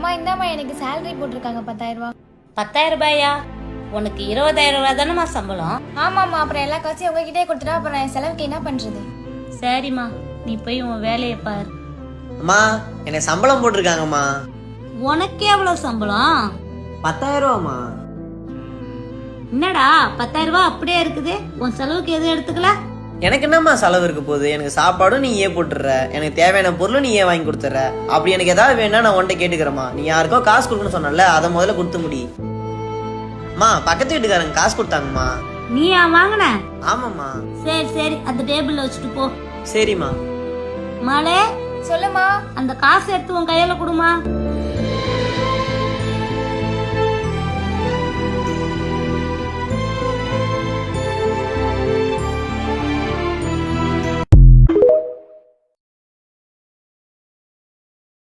அம்மா இந்தாம்மா எனக்கு சேலரி போட்டிருக்காங்க 10,000 ரூபாய். 10,000 ரூபாயா? உனக்கு 20,000 ரூபாய் தானேம்மா சம்பளம்? ஆமாம்மா, அப்புறம் எல்லா காசையும் உங்ககிட்டே கொடுத்துட்டா அப்புறம் என் செலவுக்கு என்ன பண்றது? சரிம்மா, நீ போய் உன் வேலையை பாரு. அம்மா எனக்கு சம்பளம் போட்டிருக்காங்கம்மா. உனக்கு எவ்வளவு சம்பளம்? 10,000 ரூபாம்மா. என்னடா 10,000 ரூபாய் அப்படியே இருக்குது, உன் செலவுக்கு எதுவும் எடுத்துக்கல? எனக்கு என்னம்மா செலவு இருக்க போகுது? எனக்கு சாப்பாடும் நீ ஏன் போட்டுற, எனக்கு தேவையான பொருளும் நீ ஏன் வாங்கி கொடுத்துற. அப்படி எனக்கு ஏதாவது வேணும்னா நான் உன்கிட்ட கேட்டுக்கிறேம்மா. நீ யாருக்கோ காசு கொடுக்கணும்னு சொன்னல, அதை முதல்ல கொடுத்து முடி. அம்மா பக்கத்து வீட்டுக்காரங்க காசு கொடுத்தாங்கம்மா. நீயா வாங்கின? ஆமாம்மா. சரி சரி, அந்த டேபிள்ல வச்சுட்டு போ. சரிம்மா. மாலே சொல்லுமா. அந்த காசு எடுத்து உன் கையில கொடுமா.